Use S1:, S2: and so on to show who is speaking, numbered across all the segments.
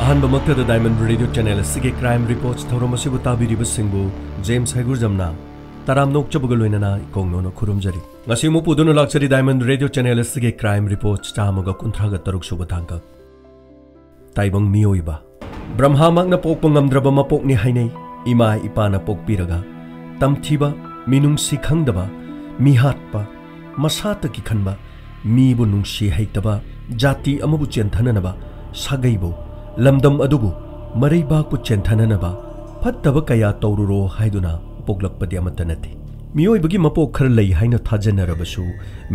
S1: अहनबमक्तदा diamond radio channel सिगे crime reports थौरमसिबु ताबिरिबसिंगबु जेम्स हैगुरजमना तराम नोकचबुग लोइनना इकोंगनो खुरुमजरी ngasi mu puduna lakchari diamond radio channel sige crime reports chamaga kunthraga taruk suba thangka taibang mioiba brahma magna pokpa ngamdraba mapokni hainai ima ipana pokpiraga tamthiba minung sikhangdaba mihatpa masata ki khanba mibu nungsi haitaba jati amabu chenthananaba sagaibo lamdam adubu maraiba ku chenthananaba phattaba kaya tawruro haiduna poklakpadi amatanati मियोई बगी मपोक खर लई हाइना थाजनरबसु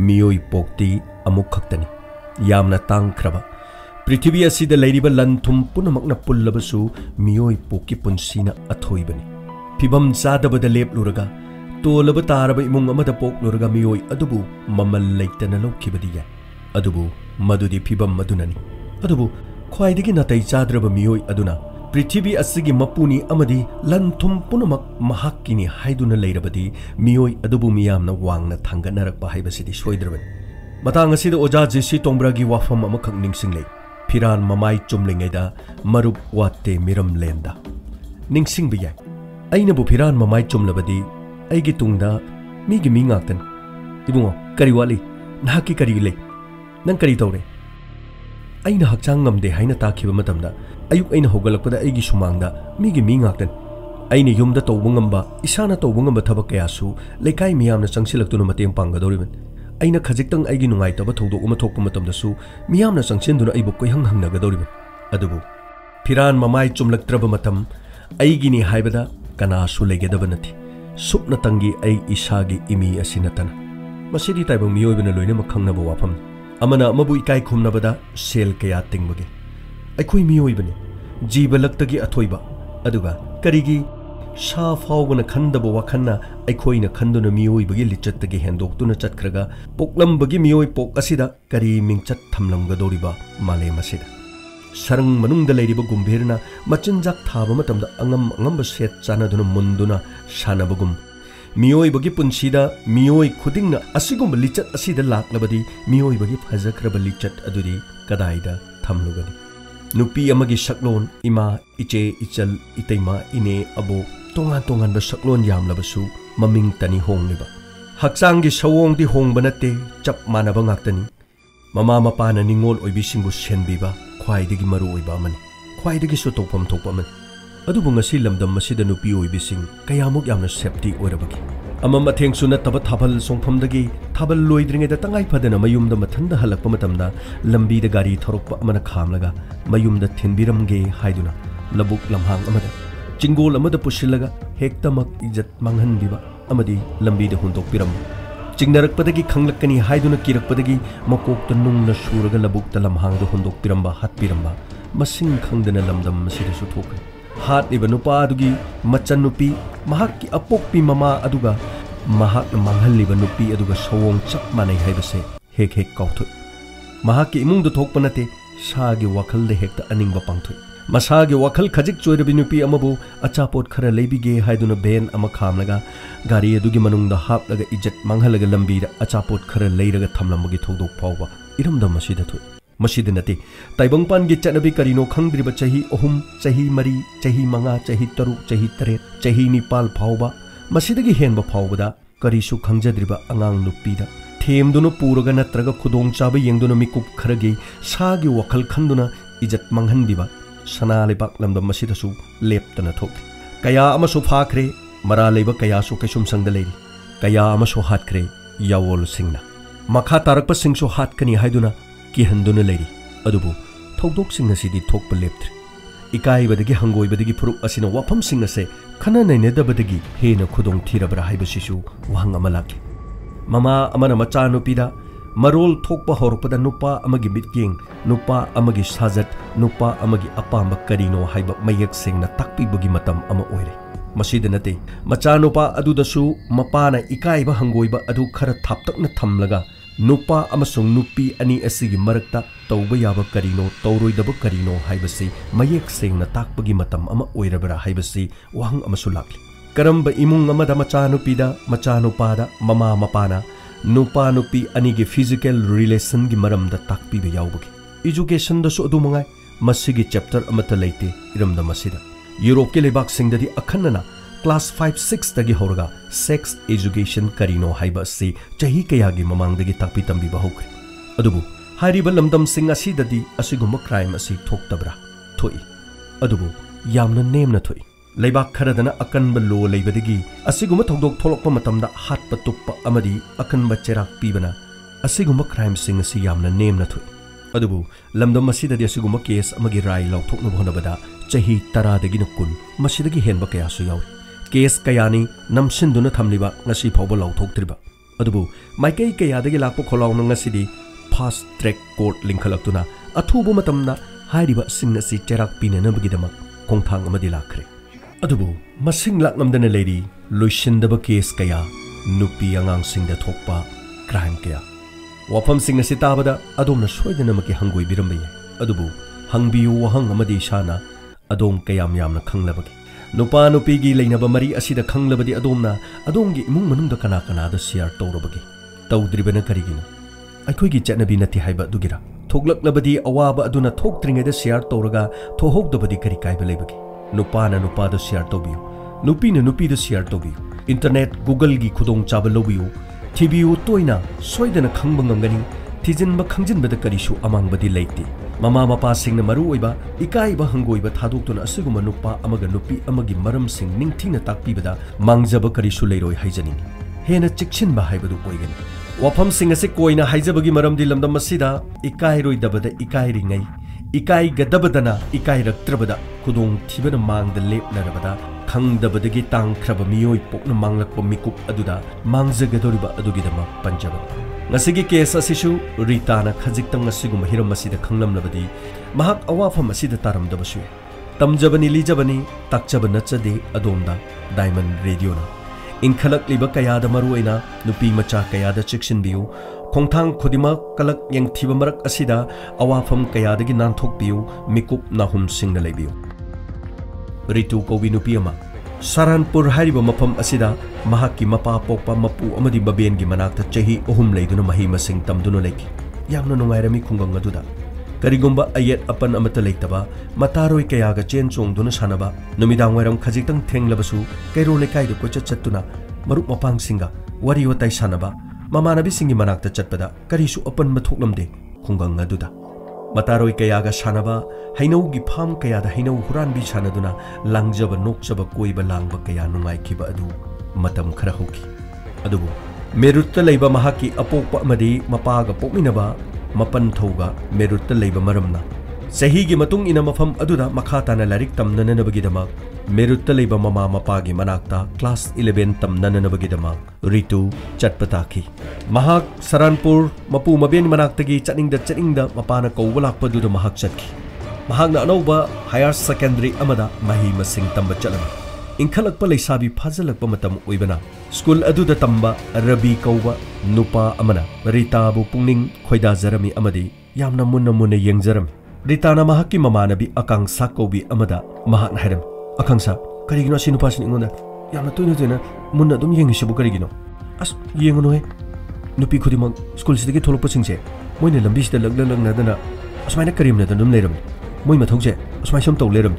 S1: मियोई पोक्ति अमुक खक्तनी यामना तांगख्रबा पृथ्वी असिद लैरिबा लनथुम पुनमकना पुल्लबसु मियोई पोकि पुनसिना अथोइबनी फिबम चादबद लेपलुरगा तोलब तारब इमुंग अमदा पोकलुरगा मियोई अदुबु ममल लैतना लौखिबदी याय अदुबु मदुदि फिबम मदुननी अदुबु ख्वाइदगी नतै चाद्रब मियोई अदुना पृथ्वी असिगी मपुनी अमदी लनथुम पुनमक महाक्किनी हाइदुना लैरबदी मियोई अदुबु मियामना वांगना थांगनरकपा हाइबसिदी सोइद्रबनी मतांग असिदा ओजा जेसी तोंब्रागी वाफम अमखक निंगसिंगलै फिरान ममाई चुमलिङैदा मरुप वाते मिरम लेंदा निंगसिंगबि याय अइनबु फिरान ममाई चुमलबदी अइगी तुंगदा मिगी मी ngaktन इबुंगो करी वाली नाकी करी ले नंग करी तौरे अइना हक्चांग ngamde हाइना ताखिबा मतमदा अयुक अइना होगलकपदा अइगी सुमांगदा मिगी मी ngaktन अइना युमदा तौबा ngamba इसाना तौबा ngamba थबक कयासु लेकाई मियामना चंगसिलक्तुना मतेंग पांगदौरिबन अइना खजिक्तंग अइगी नुंगाइतबा थौदोक अमा थोकपा मतमदसु मियामना चंगसिनदुना अइबु कोइहंग हंगनगदौरिबन अदुबु फिरान ममाई चुमलक्त्रबा मतम अइगिनी हाइबदा कनासु लेगेदबा नथि सुपना तंगी अइ इसागी इमी असिनतना मसिदी ताइबंग मियोइबना लोइनमक खंगनबा वाफम अमना अमबु इकाई खुमनबदा सेल कया तिंगबगे अखोई मियोइबने जीवलक्तगी अथोइबा अदुगा करिगी सा फावगना खंदबा वाखन्ना अखोइना खंदुना मियोइबगी लिचतगी हेंदोक्तुना चटखरगा पोकलंबगी मियोइ पोक असिदा करी मिंगचत थमलंगदौरिबा मालेम असिदा सरंग मनुंगदा लैरिबा गुम्भीरना मचिनजाक थाबा मतमदा अंगम अंगम सेट चानादुना मुंदुना शानबगुम मियोइबगी पुंसीदा मियोइ खुदिंगना असिगुम लिचत असिदा लाक्लबदी मियोइबगी फजखरबा लिचत अदुदी कदाइदा थमलुगनी नुपी अमगी सकलोन इमा इचे इचल इतैमा इने अबो तोंगान तोंगान सकलोन यामलबसु ममिंग तनी होंगलिबा हक्चांगी सवोंगदी होंगबा नते चप मानबा ngaktani ममा मपाना निंगोल ओइबिसिंगु सेनबिबा ख्वाइदगी मरु ओइबा अमनि ख्वाइदगी सु तोपम थोपा अमनि अदुबु ngasi lamdam masida nupi oibising kayamuk yamna safety oirabagi amam atheng su nataba thabal songphamdagi thabal loidringeda tangai phadana mayumda mathanda halakpa matamda lambi da gari thorokpa amana khamlaga mayumda thinbiramge haiduna labuk lamhang amada chingol amada pusilaga hektamak ijat manghanbiba amadi lambi da hundokpiram chingnarakpadagi khanglakani haiduna kirakpadagi makokta nungna suraga labukta lamhang da hundokpiramba hatpiramba masing khangdana lamdam masida su thokre हाथ इब नुपा अदुगी मचन नुपी महाकी अपोकपी mama अदुगा महाक मांगहलिब नुपी अदुगा सवोंग चप मानै हाइबसे हेक हेक काउथु महाकी इमुंग दु थोकप नते सागे वखल दे हेक्ता अनिंगबा पांगथु मसागे वखल खजिक चोइरबि नुपी अमबु अचापोट खरा लेबिगे हाइदुना Ben अमा खामलगा गारी अदुगी मनुंगदा हापलगा इज्जत मांगहलगा लंबीदा अचापोट खरा लेरगा थमलमबगी थौदोक फावबा इरमदा मसिदा थु मसिद नते ताइबंगपान गी चनबी करिनो खंगद्रिब चही अहुम चही मरी चही मंगा चही तरु चही तरे चही निपाल फावबा मसिदगी हेनबा फावबदा करिसु खंगजद्रिब अंगांग नुपीदा थेमदुनो पुरगा नत्रगा खुदोंग चाबा येंगदुनो मिकुप खरगी सागी वखल खंदुना इज्जत मंगहनबिबा सना लेबाक लमदम मसिदसु लेपतना थोक कया अमसु फाखरे मरा लेबा कयासु कैसुम संगदा लेरी कया अमसु हातखरे यावोल सिंगना मखा तारकपा सिंगसु हातकनी हाइदुना की हंदुना लेरी अदुबु थौदोक सिंग असिदी थोकपा लेप्त्रे इकाइबदगी हंगोइबदगी फुरुक असिना वाफम सिंग असे खना नैनेदबदगी हेना खुदोंग थीरबरा हाइबसिसु वहंग अमलाकी ममा अमना मचा नुपीदा मरोल थोकपा हौरपदा नुपा अमगी मिटयेंग नुपा अमगी साजत नुपा अमगी अपांबा करिनो हाइबा मयक सिंगना ताकपीबगी मतम अमा ओइरे मसिद नते मचा नुपा अदुदसु मपाना इकाइबा हंगोइबा अदु खरा थापतकना थमलगा नुपा अमसुंग नुपी अनि असिगी मरकता तौबा याबा करिनो तौरोइदबा करिनो हाइबसि मयेक सेंगना ताकपगी मतम अमा ओइरबरा हाइबसि वहंग अमसु लाक्ली करंब इमुंग अमदा मचानुपादा ममा मपाना नुपा नुपी अनिगी फिजिकल रिलेशन गी मरमदा ताकपीबा यावबगी एजुकेशन दसु अदु मंगाय masigi chapter amata leite iramda masida Europe ke lebak singdadi akhanna class 5-6 tagi horga sex education karino haiba si chahi kayagi mamangdagi takpi tambi bahokri adubu hariba lamdam sing asidadi asiguma crime asi thoktabra thoi adubu yamna nemna thoi leibak kharadana akanba lo leibadagi asiguma thogdok tholokpa matamda hatpa tuppa amadi akanba cherak pibana asiguma crime sing asi yamna nemna thoi adubu lamdam asidadi asiguma case amagi rai lauthokna bhonabada chahi 10 dagi na 10 masidagi henba kaya su yawi case kayani namsinduna thamliba ngasi phawba lauthoktriba adubu maikai kayadagi lakpa kholauna ngasidi fast track court linkhalakuna athubu matamna hairiba sing asi cherak pinanabagidama khongthang amadi lakhre adubu masing lakngamdana lady loisindaba case kaya nupi angang singda thokpa crime kaya wafam sing asi tabada adomna soidana maki hangoi birambai adubu hangbiu wahang amadi shana adom kayam yamna khanglabagi nupa nupi gi leinaba mari asida khanglabadi adomna adomgi imung manungda kana kana da share tawrabagi tawdribana karigina akhoi gi chatnabi nati haiba dugira thoklaklabadi awaba aduna thoktringai da share tawraga thohokdabadi kari kaiba leibagi nupa da share tawbiu nupi da share tawbiu internet google gi khudong chaba lobiu thibiu toina soidana khangba ngamgani thijinba khangjinbada karisu amangbadi leite mama mapa singna maru oiba ikaiba hangoiba thadoktuna asiguma nupa amaga nupi amagi maram sing ningthina takpibada mangjaba karisu leiroi haijani hena chikchinba haibadu oigani wafam sing ase koina haijabagi maramdi lamdam asida ikairoi dabada ikairingai ikai gadabadana ikai raktrabada kudong thibana mangda lepnarabada khangdabadagi tangkhraba miyoi pokna manglakpa mikup aduda mangjagadoriba adugidama panjaba ngasigi case asisu ritana khajiktang asiguma hiram asida khanglamlabadi mahak awafam asida taramdabasu tamjabani lijabani takjaba nachade adomda diamond radio na inkhalak liba kayada maruina nupi macha kayada chikshinbiu khongthang khudima kalak yengthiba marak asida awafam kayadagi nanthokpiu mikup nahum singna leibiu ritu kobi nupi ama Saranpur hariba mafam asida mahaki mapa pokpa mapu amadi baben gi manakta chahi ohum leiduna mahi masing tamduna leki yamna nungairami khungang aduda karigumba ayet apan amata leitaba mataroi kayaga chen chongduna sanaba numidang wairam khajitang thenglabasu kairo lekai de kocha chattuna marup mapang singa wari watai sanaba mamanabi singi manakta chatpada karisu apan mathoklamde khungang aduda mataroi kayaga sanaba hainau gi pham kayada hainau huran bi sanaduna langjaba nokjaba koiba langba kaya nungai kiba adu matam khara hoki adubu merutta leiba mahaki apokpa amadi mapaga pokminaba mapan thoga merutta leiba maramna sahi gi matung ina mafam aduda makhatana larik tamnanabagidama merutta leiba mama mapagi manakta class 11 tamnanabagidama ritu chatpataki mahak Saranpur mapu maben manaktagi chatningda mapana kawalakpa duda mahak chatki mahakna anauba higher secondary amada mahi masing tamba chalama inkhalakpa leisabi phajalakpa matam oibana school aduda tamba rabi kauba nupa amana ritabu pungning khoida jarami amadi yamna munna yengjarami ritana mahaki mamanabi akang sakobi amada mahakna hairam akangsa karigino asi nupa sin ingonda yamna toina munna dum yengisibu karigino as yengono he nupi khudimang school sidagi tholokpa singse moine lambi sida lagna asmaina karimna dum leiram moi mathokje asmai som tau leram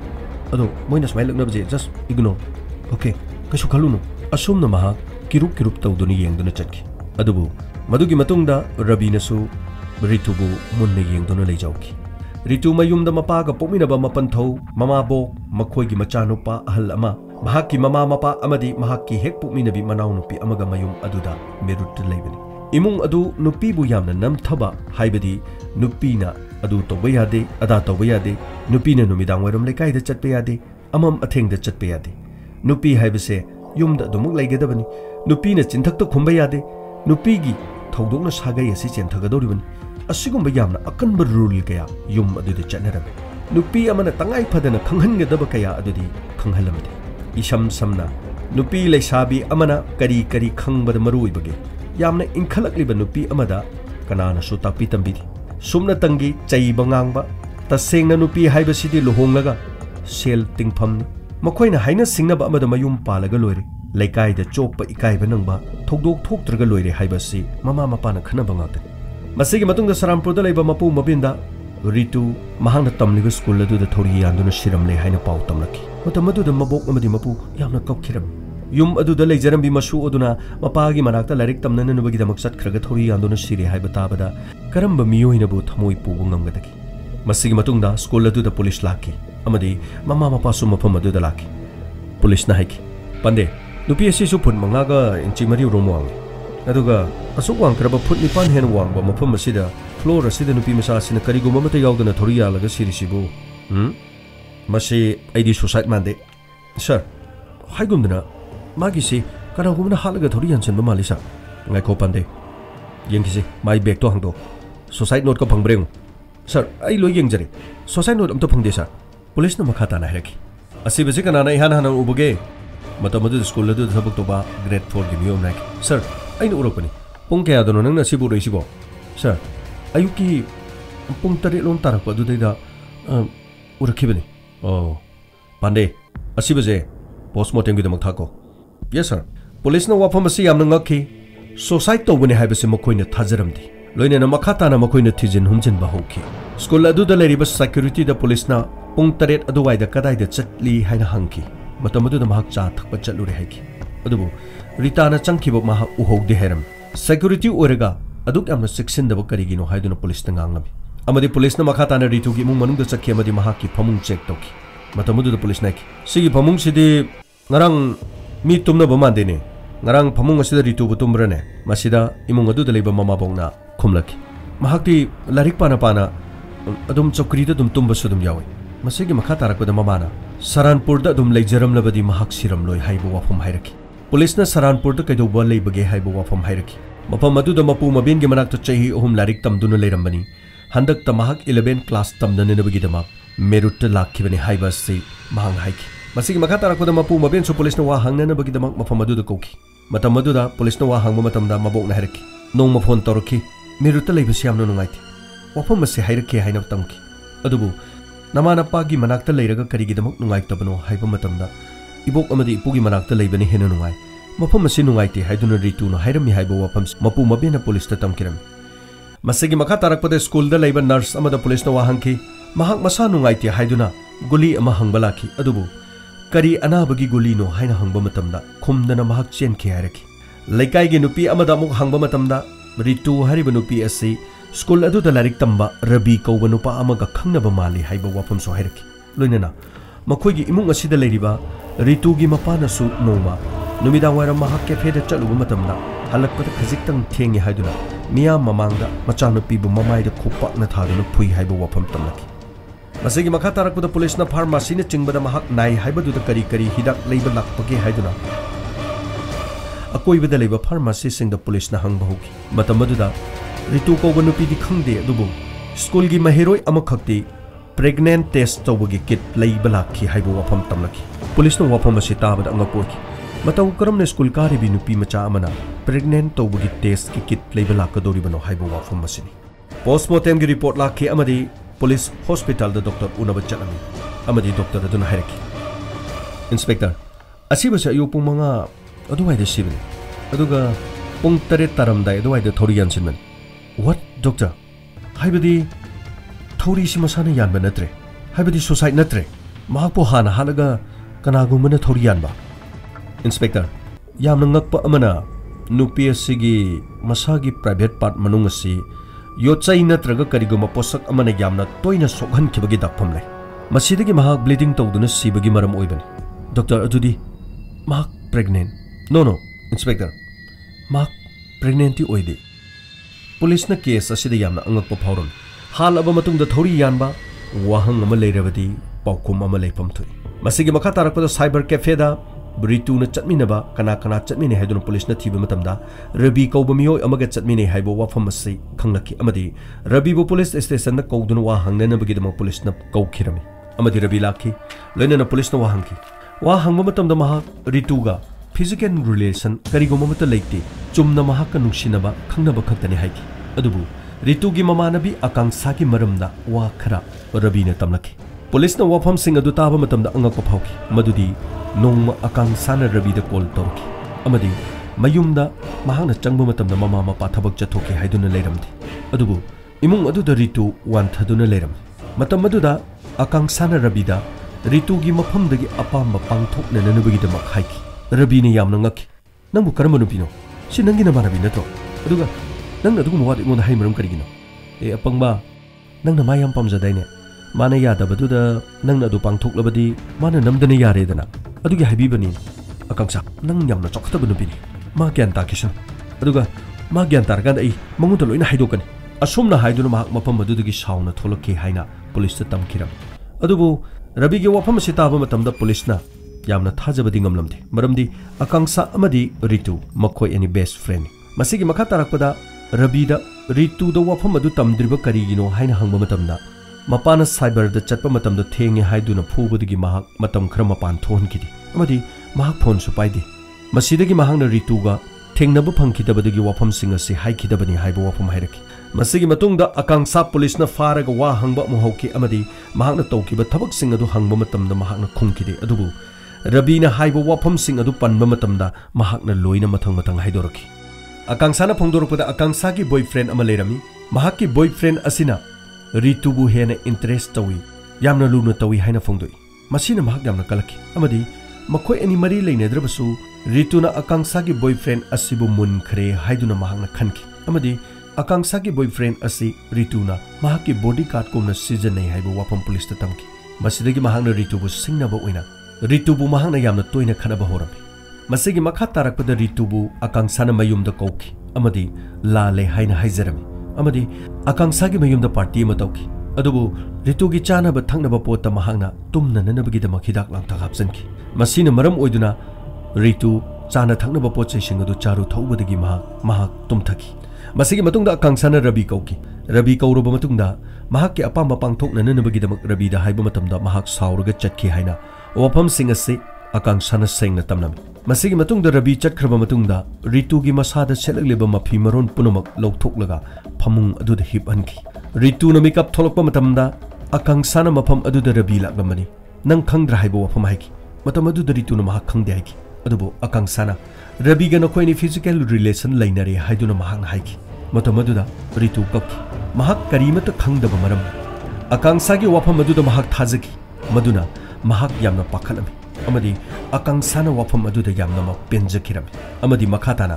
S1: ado moina asmai lagnabje just ignore okay kasu khalunu asumna maha kirup tawduni yengduna chatki adubu madugi matungda rabinasu ritubu munna yengduna leijauki ritu mayumda mapaga pokminaba mapanthau mamabo makhoigi machanupa ahal ama mahaki mama mapa amadi mahaki hek pokminabi manaunupi amaga mayum aduda merut leibani imung adu nupi bu yamna namthaba haibadi nupina adu toba yade ada toba yade nupina numidang wairam lekai da chatpa yade amam atheng da chatpa yade nupi haibase yumda dumuk leigedabani nupina chinthak to khumba yade nupi gi thodokna sagai asi chenthagadoribani asigumba yamna akanba rule kaya yum adu de chatnaram nupi amana tangai phadana khanghangadaba kaya adudi khanghalamde isam samna nupi leisabi amana kari khangbada maruibage yamna inkhalakliba nupi amada kanana su takpi tambidi sumna tangi chaiba ngangba tasengna nupi haibasidi luhonglaga sel tingphamni makoina haina singnaba amada mayum palaga loire laikai da chokpa ikaiba nangba thokdok thoktraga loire haibasi mama mapana khanaba ngakta masigi matungda Saranpur da leiba mapu mabinda Ritu mahang na tamliba school adu da thori yanduna shiram le haina pau tamlaki matam adu da mabok amadi mapu yamna kaukiram yum adu da leijaram bi masu aduna mapagi manakta larik tamnana nubagi da maksat khraga thori yanduna shiri haiba tabada karamba miyoina bu thamoi pubu ngamgadaki masigi matungda school adu da police laki amadi mama mapa su mafam adu da laki police na haiki pande nupi asi su phun mangaga inchi mari romwang aduga asuk wang kraba phut nipan hen wang ba mafam asida floor asida nupi masa asina kariguma mata yaudana thori yalaga sirisibu masi aidi suicide mande sir haigumdana magi si kanagumna halaga thori yanchen ba malisa ngai ko pande yengkisi mai bag to hangdo suicide note ka phangbreng sir ai loi yengjari suicide note amta phangde sir police na makhata na heraki asi bese kana na ihan han ubuge matamadu school ladu thabak to ba grade 4 gi miyom nak sir ai no uropani pung kaya dono nang na sibu reisibo sir ayuki pung tare lon tarak pa dudai da urakibani oh pande asi bese postmortem gi damak thako yes sir police na wafam asi yamna ngakhi society to bune haibase makoina thajaramdi loine na makhata na makoina thijin humjin ba hoki school adu da leri bas security da police na pung taret aduwai da kadai da chatli haina hangki matamadu da mahak cha thakpa chatlure haiki adubu rita na changkhiba mahak uhogde heram security oraga aduk yamna section da bakari no haiduna police na ngangami amadi police na makhata na ritu gi mung manung da chakhi amadi mahak ki phamung check toki matamadu da police na ki sigi phamung sidi ngarang mi tumna ba mande ne ngarang phamung asida ritu bu tumbrane masida imung adu da leiba mama bongna khumlaki mahakti larik pana pana adum chokri da dum tumba sudum yawi masigi makha tarakpada mamana saranpur da dum leijaram labadi mahak siram loi haibu wafam hairaki police na saranpur da kaidoba leibage haibu wafam hairaki mapam adu da mapu mabin gi manak to chahi ohum larik tamduna leirambani handak ta mahak 11 class tamdana nabagi dama merut lakhibani haiba se mahang haiki masigi makha tarakpada mapu mabin so police na wa hangna nabagi dama mapam adu da koki matam adu da police na wa hangma matam da mabok na hairaki nong ma phone torki merut laibasi amna nungaiti wafam mase hairaki haina tamki adubu namana pagi manakta leiraga karigidamuk nungaittabano haiba matamda ibok amadi ipugi manakta leibani hena nungai mafam asi nungaiti haiduna ritu no hairami haiba wafam mapu mabena police ta tamkiram masigi makha tarakpada school da leiba nurse amada police na wahangki mahak masa nungaiti haiduna guli ama hangbalaki adubu kari anabagi guli no haina hangba matamda khumdana mahak chenki hairaki leikai gi nupi amada muk hangba matamda ritu hariba nupi asi school adu da larik tamba rabi kauba nupa amaga khangnaba mali haiba wafam so hairaki loinana makhoi gi imung asida leiriba ritu gi mapana su noma numida wara mahak cafe da chaluba matamda halakpada khajiktang thengi haiduna miya mamangda machanupi bu mamai da khuppa na thaduna phui haiba wafam tamlaki masigi makha tarakpada police na pharmacy na chingbada mahak nai haiba du da kari kari hidak leiba lakpage haiduna akoi bada leiba pharmacy sing da police na hangba hoki matamadu da ritu ko banu pidi khangde adubu school gi mahiroi amakhakti pregnant test tawagi kit leiba lakhi haiba wafam tamlaki police no wafam asi tabada angapoki matau karamne school kari bi nupi macha amana pregnant tawagi test ki kit leiba lakadori bano haiba wafam asini postmortem gi report lakhi amadi police hospital da doctor unaba chalami amadi doctor aduna hairaki inspector asiba sa yu pung manga aduwai da sibni aduga pung tare taramdai aduwai da thoriyan sinman what doctor haibadi thori si masana yanba natre haibadi suicide natre mahakpo hana halaga kanagumana thori yanba inspector yamna ngakpa amana nupi asigi masagi private part manung asi yochai natraga kariguma posak amana yamna toina sokhan khibagi dakpham lai masidagi mahak bleeding tawduna sibagi maram oibani doctor adudi mahak pregnant no inspector mahak pregnant oide police na case asida yamna angakpa phauram hal aba matung da thori yanba wahang ama leirabadi paukum ama leipam thui masigi makha tarakpada cyber cafe da ritu na chatminaba kana chatmine haiduna police na thiba matamda rabi kauba miyoi amaga chatmine haibo wafam asi khanglaki amadi rabi bo police station na kauduna wa hangnana bagi dama police na kaukhirami amadi rabi lakhi loina na police na wa hangki wa hangba matamda maha ritu ga physical relation karigoma mata leite chumna mahaka nungsinaba khangnaba khaktani haiki adubu ritu gi mamanabi akangsa gi maramda wa khara rabi na tamlaki police na wafam sing adu taba matamda angakpa phauki madudi nongma akangsa na rabi da call tawki amadi mayumda mahakna changba matamda mama mapa thabak chathoki haiduna leiramdi adubu imung adu da ritu wan thaduna leram matam aduda akangsana rabida ritu gi mafam dagi apamba pangthok na nanubagi da makhaiki rabi ne yamna ngaki nangbu karamba nupino si nangi na marabi natro aduga nang adu mo wadi mo na hay maram karigino e apangba nang na mayam pamjadaine mana yada baduda nang na adu pangthok labadi mana namdane yare dana adugi habibani akangsa nang yamna chokta bunupini ma gyan ta kisan aduga ma gyan tar kan ai manguta loina haidokani asumna haiduna mahak mapam badudagi sauna tholokki haina police ta tamkiram adubu rabi gi wafam sitaba matamda police na yamna thajabadi ngamlamde maramdi akangsa amadi ritu makhoi ani best friend masigi makha tarakpada rabi da ritu da wafam adu tamdriba karigino haina hangba matamda mapana cyber da chatpa matamda thengi haiduna phubudagi mahak matam khara mapan thonkidi amadi mahak phone su paide masidagi mahangna ritu ga thengnaba phangkidabadagi wafam singa si haikidabani haiba wafam hairaki masigi matungda akangsa police na faraga wa hangba mohauki amadi mahakna tawkiba thabak sing adu hangba matamda mahakna khungkide adubu rabina haiba wafam sing adu panba matamda mahakna loina mathang mathang haidoraki akangsa na phongdorpada akangsa gi boyfriend ama lerami mahakki boyfriend asina ritubu hena interest tawi yamna luna tawi haina phongdoi masina mahak yamna kalaki amadi makhoi ani mari leinedrabasu rituna akangsa gi boyfriend asibu mun khre haiduna mahakna khanki amadi akangsa gi boyfriend asi rituna mahakki bodyguard komna season nei haiba wafam police ta tamki masidagi mahakna ritubu singnaba oina ritubu mahakna yamna toina khanaba horami masigi makha tarakpada ritubu akangsa na mayumda kauki amadi lale haina haijarami amadi akangsa gi mayumda party ma tauki adubu ritugi chanaba thangnaba pota mahakna tumna nanabagi da makhidak lang ta hapsanki masina maram oiduna ritu chana thangnaba pochai singadu charu thawbadagi mahak tumthaki masigi matungda akangsana rabi kauki rabi kauroba matungda mahakki apamba pangthokna nanabagi da rabi da haiba matamda mahak sauraga chatki haina wafam singase akangsana sengna tamnami masigi matungda rabi chatkraba matungda ritugi masada selagliba mafi maron punamak lawthoklaga phamung aduda hiphanki ritu na makeup tholokpa matamda akangsana mafam aduda rabi laglamani nang khangdra haiba wafam haiki matam aduda ritu na mahak khangde haiki adubu akangsana rabi ga nakhoi physical relation lainare haiduna mahak haiki matam aduda ritu kapki mahak karimata khangdaba maram akangsa gi wafam aduda mahak thajaki maduna mahak yamna pakhalami amadi akangsana wafam aduda yamna ma penjakirami amadi makhatana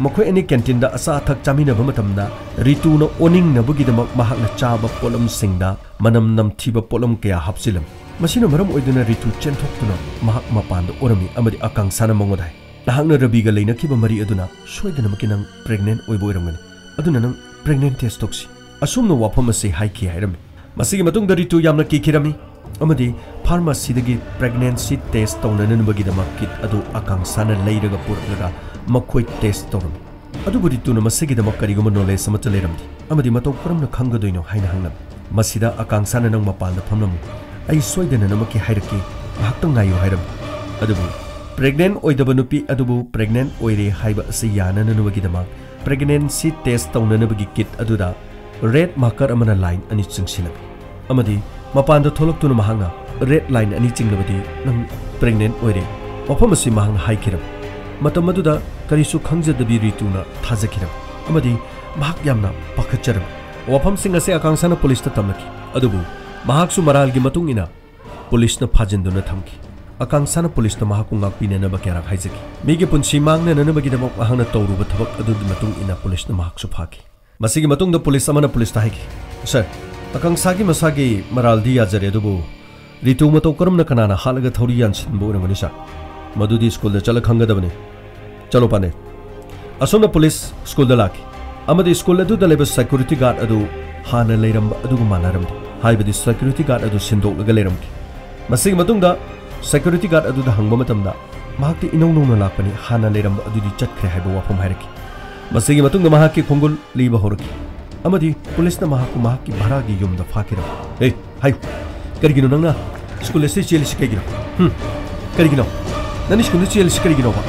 S1: makhoi ani canteen da asa thak chamina bamatamda ritu na oning na bugida mahak na chaba polam singda manam nam thiba polam kya hapsilam masina maram oiduna ritu chenthokuna mahak mapanda orami amadi akangsana mangodai nahakna rabi ga leina kiba mari aduna soidana makinang pregnant oibo iramgani aduna nang pregnant test toksi asumna wafam ase haiki hairami masigi matungda ritu yamna kikirami amadi pharmacy dagi pregnancy test tawnananbagi da makit adu akangsana leiraga purlaga makhoi test tawrami adubu ritu na masigi da makari guma knowledge sama chaleramdi amadi matau karamna khangadoino haina hanglam masida akangsana nang mapanda phamnamu ai soidana namaki hairaki haktang ngayo hairam adubu pregnant oidaba nupi adubu pregnant oire haiba ase yana nanubagi dama pregnancy test tawnanabagi kit aduda red marker amana line ani chingsilami amadi mapanda tholoktuna mahanga red line ani chinglabadi nang pregnant oire wafam ase mahanga haikiram matam aduda karisu khangjadabi rituna thajakiram amadi mahak yamna pakhacharam wafam sing ase akangsana police ta tamlaki adubu mahaksu maralgi matungina police na phajinduna thamki akangsana police na mahaku ngakpina na bakera haijaki migi punsi mangna nanabagi da mahangna tawruba thabak adu matungina police na mahaksu phaki masigi matungda police amana police ta haiki sir akangsagi masagi maraldi yajare adubu ritu matau karamna kanana halaga thori yansinbu uramani sa madudi school da chala khangadabani chalo pane asomna police school da laki amadi school adu da leba security guard adu hana leiramba adu manaramdi haibadi security guard adu sindolaga leramki masigi matungda security guard adu da hangba matamda mahakti inong lakpani hana leiramba adu di chatkre haiba wafam hairaki masigi matungda mahakki khongul liba horaki amadi police na mahakki bharagi yumda fakira hey hayu karigino nangna school se chel sikagino karigino nani school chel sikagino ba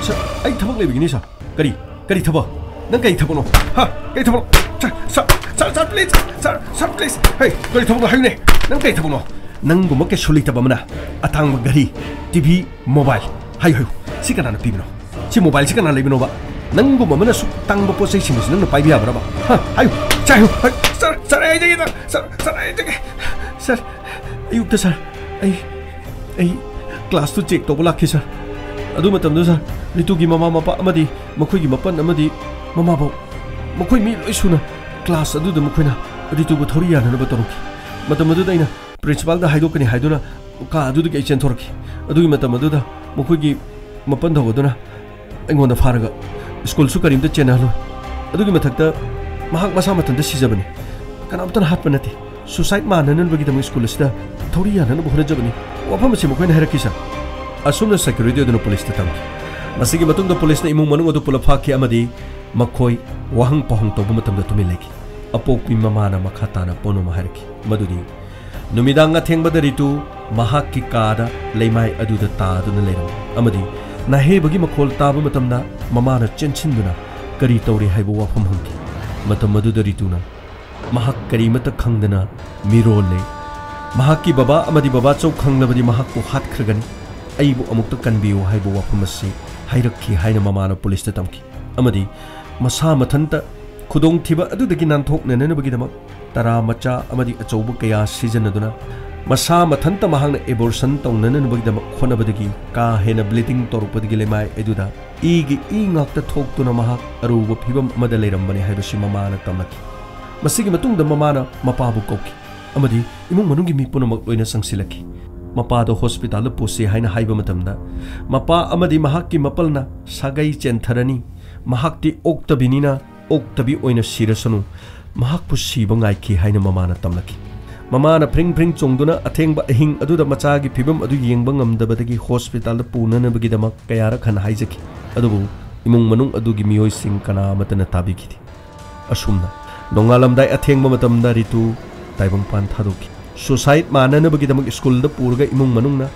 S1: sa ai thabak lebigini sa kari thaba nang kai thabano ha kai thabano sir please sir please hey kari thabano hayne nang kai thabano nang gumma ke suli tabamna atang gari tv mobile hayu sikana na pibino si mobile sikana lebino ba नंगुम अमना सु तंग पोसै सिंग नंग पाइबि याब्राबा हाय चायो sir sir आई जगे sir आई जगे sir अयुक्त sir आई क्लास टू चेक तो लाखि सर अदु मतम दो सर रितु की ममा मपा अमदी मखोय की मपन अमदी ममा बो मखोय मी लोय सुना क्लास अदु द मखोयना रितु बो थोरी याना न बतोरकी मतम अदु दैना प्रिंसिपल दा हाइदोकनी हाइदोना का अदु द के चेन थोरकी अदु मतम अदु दा मखोय की मपन धगोदना अइगोंदा फारगा स्कूल सु करीम द चेन हलो अदु की मथकता महाक मसा मतन द सिजबनी कनामतन हात पनते सुसाइड माननन बगी दम स्कूल सिदा थोरी याना न बहन जबनी वफम से मखोयना हेरकी सा असुमना सिक्योरिटी अदुना पुलिस ता तमकी मसिगी मतुंग पुलिस ने इमुंग मनुंग अदु पुलप फाकी अमदी मखोय वहंग पहंग तोबु मतम द तुमि लेकी अपोकपी ममाना मखाताना पोनो महरकी मदुदी नुमिदांग अथेंगबद रितु महाकी कादा लेमाय अदुदा तादुना लेरम अमदी नाहेबगी मखोल ताबु मतमना ममाना चेंचिनदुना करी तौरे हाइबो वफम हंकी मतम मदुदा रितुना महाक करीमत खंगदना मिरोले महाकी बाबा अमदी बाबा चौ खंगलबदी महाकु हातख्रगनी अइबु अमुक्त कनबियो हाइबो वफम असि हाइरक्खि हाइना ममाना पुलिस ता तमकी अमदी मसा मथंता खुदोंग थिबा अदुदगी नानथोकननबगीदमक तरा मचा अमदी अचौबु कया सिजनदुना मसा मथंता महांगना एबोर्शन तौननबगीदमक खोनबदगी का हेना ब्लीडिंग तोरपदगी लेमाय एदुदा इगी इंगाक्ता थोक्तुना महाक अरुबु फिबम अमदा लेरमबनी हाइबसि ममाना तमनकी मसिगी मतुंगदा ममाना मपाबु कोकी अमदी इमुंग मनुंगी मी पुनमक लोइना संसिलकी मपादो हॉस्पिटल पुसे हाइना हाइबा मतमदा मपा अमदी महाक्की मपलना सागै चेंथरनी महाक्ति ओक्तबिनीना ओक्तबी ओइना सिरसनु महाक्पु सिबा गाइखि हाइना ममाना तमलकी ममाना फ्रिंग फ्रिंग चोंगदुना अथेंगबा अहिंग अदुदा मचागी फिबम अदु येंगबा ngамदबदगी हॉस्पिटल पुननबगीदमक कयारा खन हाइजकी अदुबु इमुंग मनुंग अदुगी मियोइसिंग कनामतना ताबिखिदि असुमना नोंगालमदाय अथेंगबा मतमदा रितु ताइबंग पान थादोकी सुसाइड माननबगीदमक स्कूल द पुरगा इमुंग मनुंगना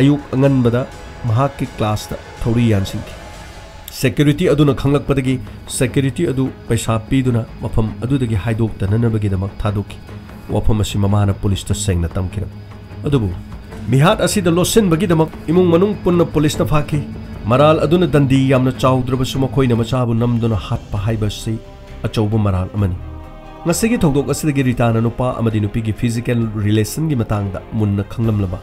S1: अयुक अंगनबदा महाक्की क्लास दा थोरी यानसिंकी सेक्यूरिटी अदुना खंगलकपदगी सेक्यूरिटी अदु पैसा पीदुना मफम अदुदगी हाइदोक्तननबगीदमक थादोकी वफम असि ममाना पुलिस ता सेंगना तमकिरम अदुबु मिहात असिदा लोसिनबगीदमक इमुंग मनुंग पुन्ना पुलिस ना फाकी मराल अदुना दंदी यामना चाउद्रबसु मखोइना मचाबु नमदुना हातपा हाइबसि अचौबु मराल अमनी ngasi thogdok asidagi ritana nupa amadi nupi gi physical relation gi matangda munna khanglamlaba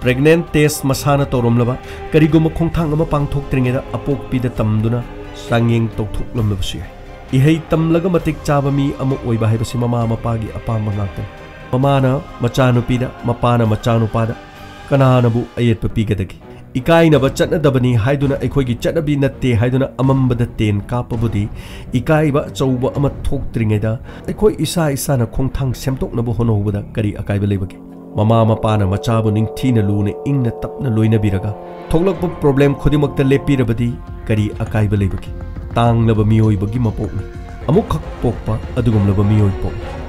S1: pregnant test masana toromlaba kariguma khongthang ama pangthok tringeda apokpi da tamduna sangeng tokthoklamlaba su ihei tamlaga matik chaba mi ama oiba haibasi mama mapagi apamba ngakta mamana machanupi da mapana machanupa da kananabu ayetpa pigadagi इकाइनब चटनदबनी हाइदुना अखोइगी चटनबी नत्ते हाइदुना अमंबद तेन कापबुदी इकाइब चौब अम थोक्त्रिङैदा अखोइ इसा इसाना खोंथांग सेमतोकनबो होनौबदा करी अकाइब लेबगे mama मपाना मचाबु निंगथीना लुने इंगना तपना लोइनबिरगा थोकलकप problem खुदिमक्ता लेपिरबदी करी अकाइब लेबगे तांगलब मियोइबगी मपोकनी अमुक खक पोकपा अदुगुमलब मियोइ पोक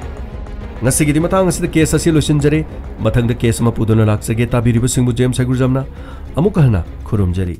S1: ngasi matang asida case asi losinjare mathangda case ma puduna laksage tabiriba singbu James Saigurjamna amuk halna khurumjari